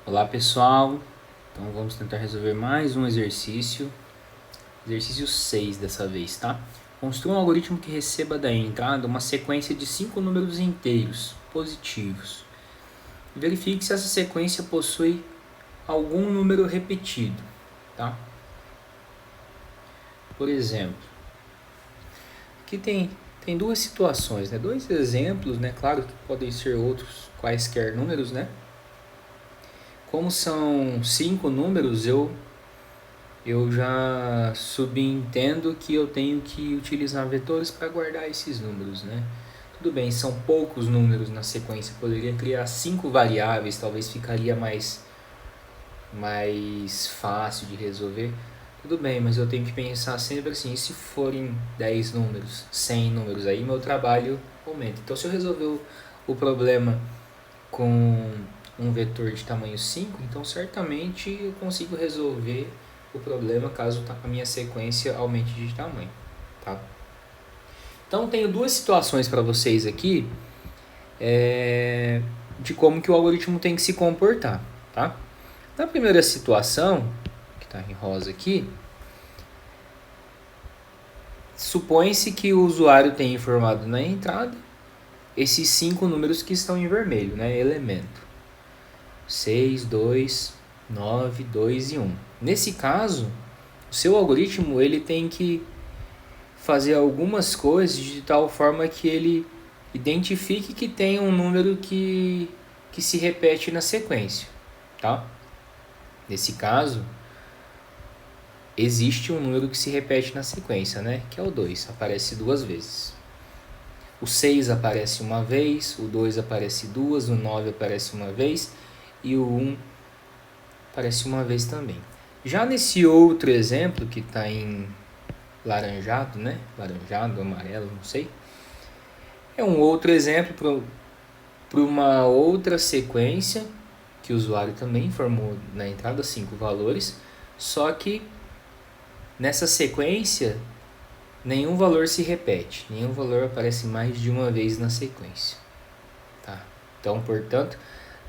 Olá pessoal, então vamos tentar resolver mais um exercício 6 dessa vez, tá? Construa um algoritmo que receba da entrada uma sequência de 5 números inteiros positivos. Verifique se essa sequência possui algum número repetido, tá? Por exemplo, aqui tem duas situações, né? Dois exemplos, né? Claro que podem ser outros quaisquer números, né? Como são 5 números, eu já subentendo que eu tenho que utilizar vetores para guardar esses números, né? Tudo bem, são poucos números na sequência, poderia criar 5 variáveis, talvez ficaria mais fácil de resolver. Tudo bem, mas eu tenho que pensar sempre assim, e se forem 10 números, 100 números, aí meu trabalho aumenta. Então se eu resolver o problema com um vetor de tamanho 5, então certamente eu consigo resolver o problema caso a minha sequência aumente de tamanho, tá? Então tenho duas situações para vocês aqui de como que o algoritmo tem que se comportar, tá? Na primeira situação, que está em rosa aqui, supõe-se que o usuário tenha informado na entrada esses 5 números que estão em vermelho, né? Elemento 6, 2, 9, 2 e 1. Nesse caso, o seu algoritmo ele tem que fazer algumas coisas de tal forma que ele identifique que tem um número que se repete na sequência, tá? Nesse caso, existe um número que se repete na sequência, né? Que é o 2, aparece duas vezes. O 6 aparece uma vez, o 2 aparece duas, o 9 aparece uma vez e o 1 aparece uma vez também. Já nesse outro exemplo que está em laranjado, né? Laranjado, amarelo, não sei. É um outro exemplo para uma outra sequência que o usuário também informou na entrada 5 valores, só que nessa sequência nenhum valor se repete, nenhum valor aparece mais de uma vez na sequência, tá? Então, portanto,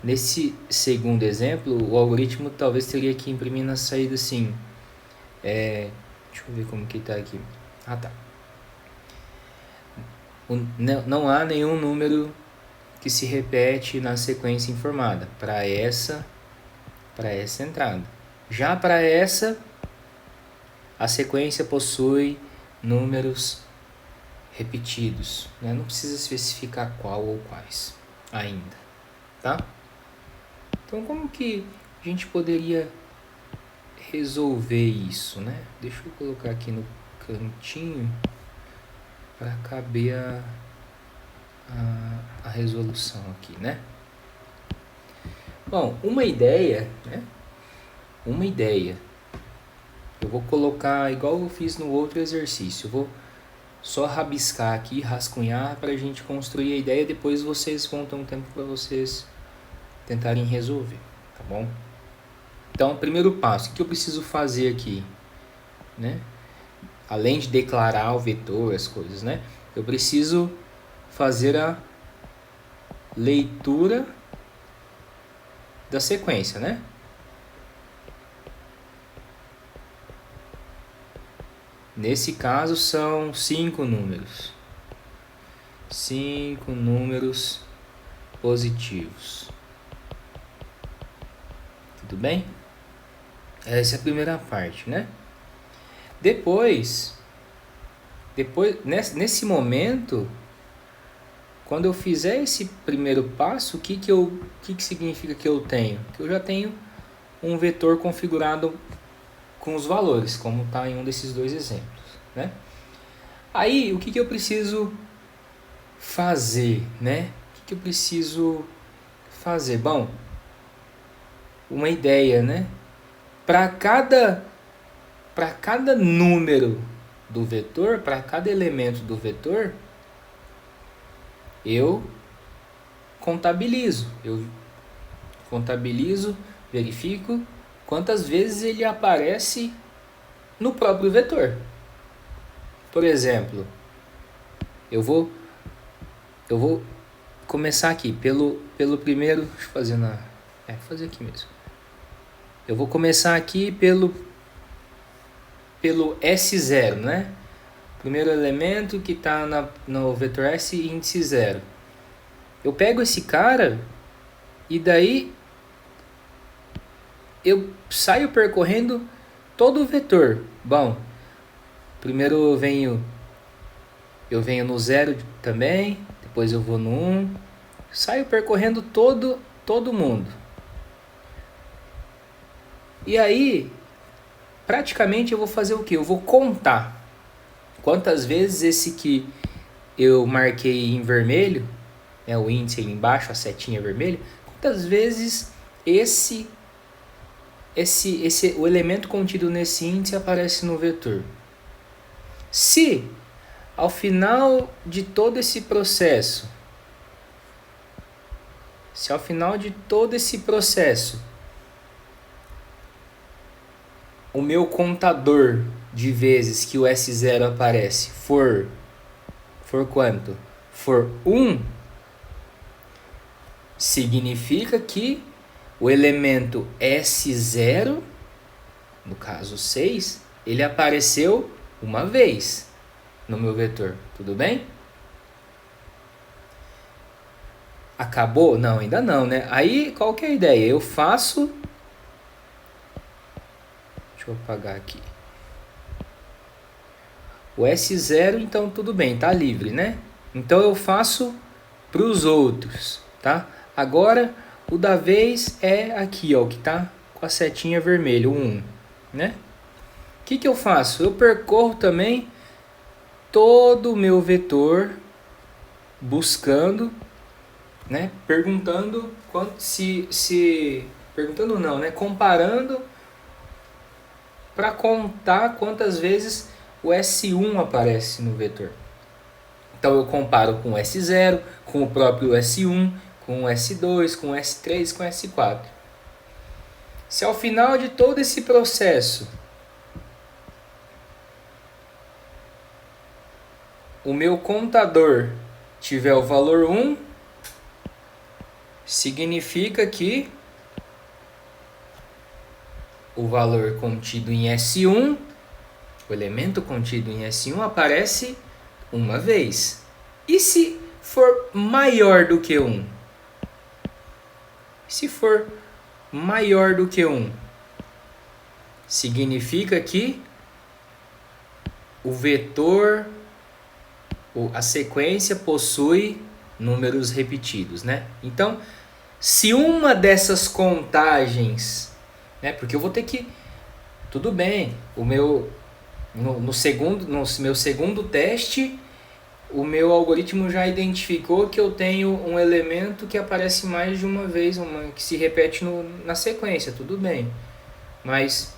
nesse segundo exemplo, o algoritmo talvez teria que imprimir na saída assim, deixa eu ver como que tá aqui. Ah, tá. Não há nenhum número que se repete na sequência informada para essa entrada. Já para essa, a sequência possui números repetidos, né? Não precisa especificar qual ou quais ainda, tá? Então, como que a gente poderia resolver isso, né? Deixa eu colocar aqui no cantinho para caber a resolução aqui, né? Bom, uma ideia, né? Uma ideia. Eu vou colocar igual eu fiz no outro exercício. Eu vou só rabiscar aqui, rascunhar para a gente construir a ideia. Depois vocês vão ter um tempo para vocês tentarem resolver, tá bom? Então, primeiro passo, o que eu preciso fazer aqui, né? Além de declarar o vetor, as coisas, né? Eu preciso fazer a leitura da sequência, né? Nesse caso são 5 números. 5 números positivos. Tudo bem? Essa é a primeira parte, né? Depois nesse momento, quando eu fizer esse primeiro passo, o que significa que eu tenho? Que eu já tenho um vetor configurado com os valores, como está em um desses dois exemplos, né? Aí, o que eu preciso fazer, né? O que eu preciso fazer? Bom, uma ideia, né? Para cada número do vetor, para cada elemento do vetor, eu contabilizo, verifico quantas vezes ele aparece no próprio vetor. Por exemplo, eu vou começar aqui pelo primeiro, deixa eu fazer Vou fazer aqui mesmo. Eu vou começar aqui pelo S0, né? Primeiro elemento que está no vetor S, índice 0. Eu pego esse cara e daí eu saio percorrendo todo o vetor. Bom, primeiro eu venho no 0 também, depois eu vou no 1, saio percorrendo todo mundo. E aí, praticamente eu vou fazer o quê? Eu vou contar quantas vezes esse que eu marquei em vermelho, né, o índice aí embaixo, a setinha vermelha, quantas vezes o elemento contido nesse índice aparece no vetor. Se ao final de todo esse processo, o meu contador de vezes que o S0 aparece for quanto? For 1, significa que o elemento S0, no caso 6, ele apareceu uma vez no meu vetor. Tudo bem? Acabou? Não, ainda não, né? Aí, qual que é a ideia? Eu faço... Deixa eu apagar aqui. O S0, então tudo bem, tá livre, né? Então eu faço para os outros, tá? Agora, o da vez é aqui, ó, que tá com a setinha vermelha, o 1, né? O que eu faço? Eu percorro também todo o meu vetor buscando, né? Perguntando perguntando não, né? Comparando para contar quantas vezes o S1 aparece no vetor. Então eu comparo com o S0, com o próprio S1, com o S2, com o S3, com o S4. Se ao final de todo esse processo o meu contador tiver o valor 1, significa que o valor contido em S1, o elemento contido em S1 aparece uma vez. E se for maior do que 1? Se for maior do que 1, significa que o vetor, a sequência possui números repetidos, né? Então, se uma dessas contagens, né? Porque eu vou ter que, tudo bem, no meu segundo teste, o meu algoritmo já identificou que eu tenho um elemento que aparece mais de uma vez, que se repete na sequência, tudo bem. Mas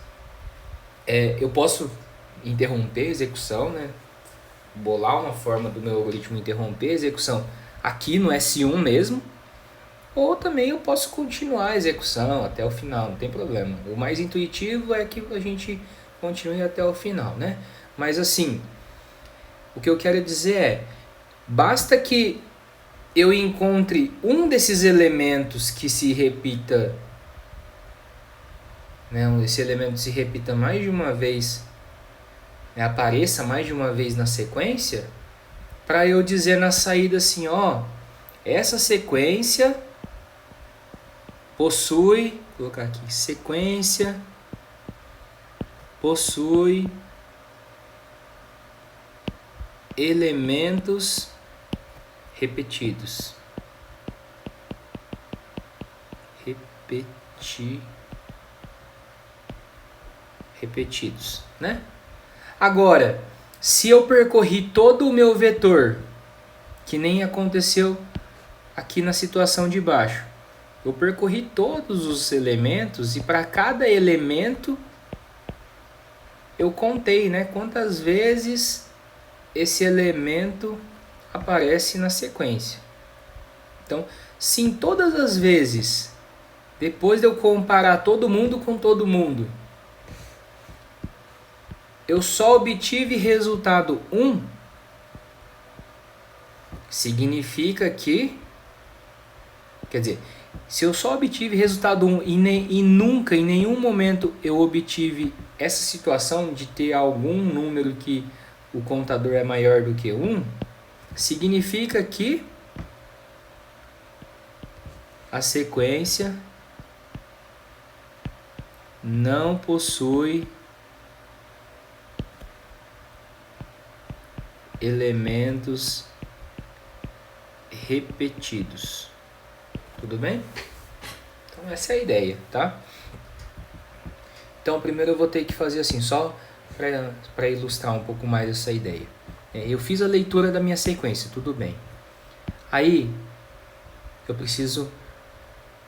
eu posso interromper a execução, né? Bolar uma forma do meu algoritmo interromper a execução aqui no S1 mesmo, ou também eu posso continuar a execução até o final, não tem problema. O mais intuitivo é que a gente continue até o final, né? Mas assim, o que eu quero dizer é, basta que eu encontre um desses elementos que se repita, né? Esse elemento se repita mais de uma vez, né? Apareça mais de uma vez na sequência, para eu dizer na saída assim, ó, essa sequência possui, vou colocar aqui, sequência possui elementos repetidos. Repetidos, né? Agora, se eu percorri todo o meu vetor, que nem aconteceu aqui na situação de baixo, eu percorri todos os elementos e para cada elemento eu contei, né, quantas vezes esse elemento aparece na sequência. Então, se em todas as vezes, depois de eu comparar todo mundo com todo mundo, eu só obtive resultado 1, significa que, quer dizer, Se eu só obtive resultado 1 e nunca, em nenhum momento, eu obtive essa situação de ter algum número que o contador é maior do que 1, significa que a sequência não possui elementos repetidos. Tudo bem? Então essa é a ideia, tá? Então primeiro eu vou ter que fazer assim, só para ilustrar um pouco mais essa ideia. Eu fiz a leitura da minha sequência, tudo bem. Aí eu preciso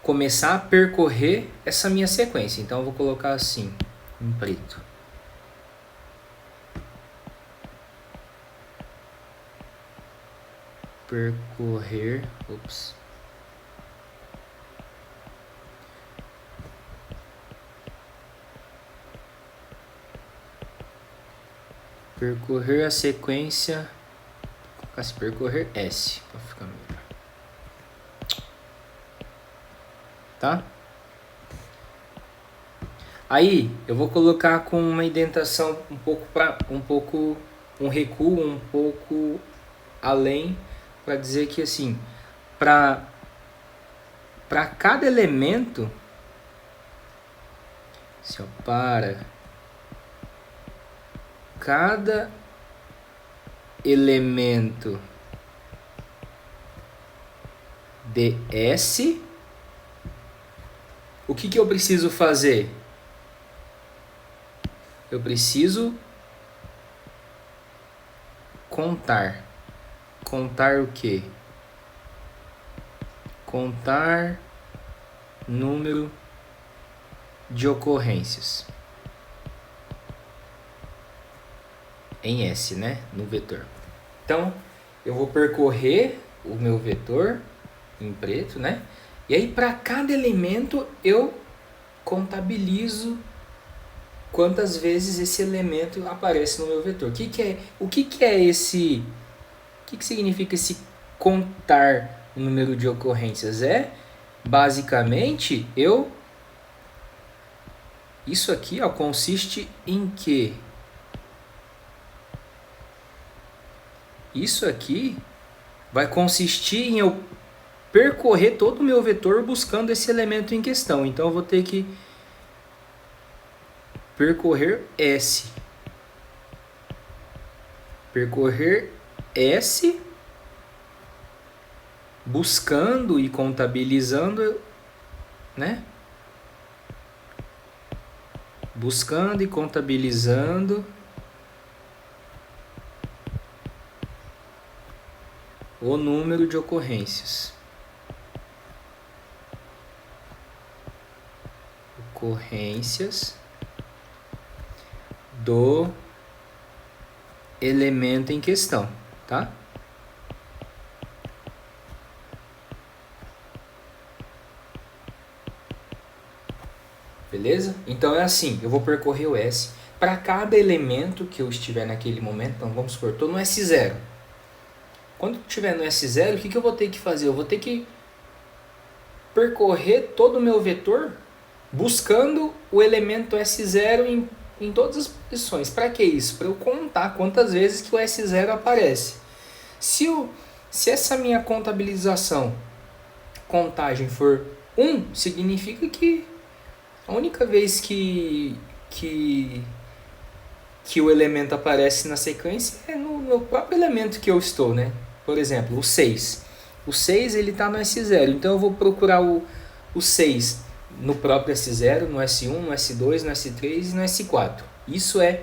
começar a percorrer essa minha sequência. Então eu vou colocar assim, em preto. Percorrer, percorrer a sequência, percorrer S, para ficar melhor. Tá? Aí eu vou colocar com uma indentação um recuo um pouco além, para dizer que assim, para cada elemento, assim, ó, para cada elemento de S, o que eu preciso fazer? Eu preciso contar. Contar o quê? Contar número de ocorrências em S, né? No vetor. Então, eu vou percorrer o meu vetor em preto, né? E aí, para cada elemento, eu contabilizo quantas vezes esse elemento aparece no meu vetor. O que significa esse contar o número de ocorrências? É, basicamente, isso aqui, ó, consiste em quê? Isso aqui vai consistir em eu percorrer todo o meu vetor buscando esse elemento em questão. Então eu vou ter que percorrer S. Percorrer S buscando e contabilizando, né? Buscando e contabilizando o número de ocorrências. Ocorrências do elemento em questão, tá? Beleza? Então é assim, eu vou percorrer o S para cada elemento que eu estiver naquele momento. Então vamos supor, estou no S0. Quando eu estiver no S0, o que eu vou ter que fazer? Eu vou ter que percorrer todo o meu vetor buscando o elemento S0 em todas as posições. Para que isso? Para eu contar quantas vezes que o S0 aparece. Se essa minha contagem for 1, significa que a única vez que o elemento aparece na sequência é no próprio elemento que eu estou, né? Por exemplo, o 6. O 6 ele está no S0, então eu vou procurar o 6 no próprio S0, no S1, no S2, no S3 e no S4. Isso é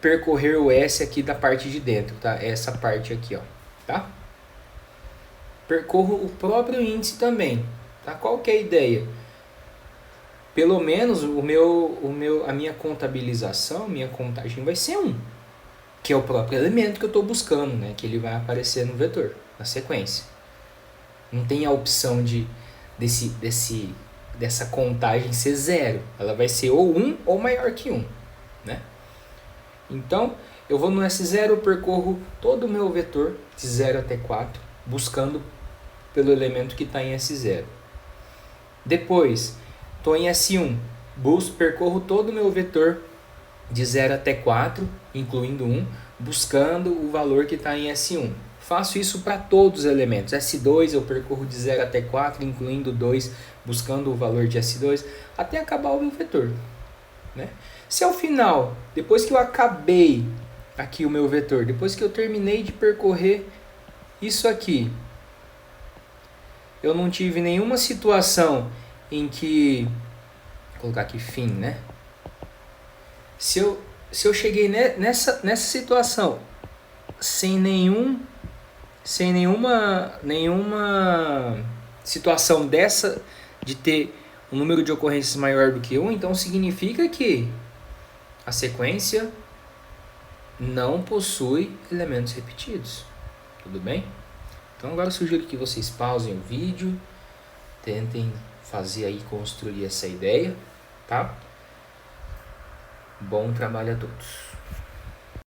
percorrer o S aqui da parte de dentro, tá? Essa parte aqui, ó, tá? Percorro o próprio índice também, tá? Qual que é a ideia? Pelo menos a minha contabilização, minha contagem vai ser 1, que é o próprio elemento que eu estou buscando, né? Que ele vai aparecer no vetor, na sequência. Não tem a opção dessa contagem ser 0. Ela vai ser ou 1 ou maior que 1, né? Então, eu vou no S0, eu percorro todo o meu vetor de 0 até 4, buscando pelo elemento que está em S0. Depois, estou em S1, percorro todo o meu vetor de 0 até 4, incluindo 1, buscando o valor que está em S1. Faço isso para todos os elementos. S2 eu percorro de 0 até 4, incluindo 2, buscando o valor de S2, até acabar o meu vetor. Né? Se ao final, depois que eu acabei aqui o meu vetor, depois que eu terminei de percorrer isso aqui, eu não tive nenhuma situação em que, vou colocar aqui fim, né? Se eu cheguei nessa situação sem nenhuma situação dessa de ter um número de ocorrências maior do que 1, então significa que a sequência não possui elementos repetidos. Tudo bem? Então agora eu sugiro que vocês pausem o vídeo, tentem fazer aí, construir essa ideia, tá? Bom trabalho a todos.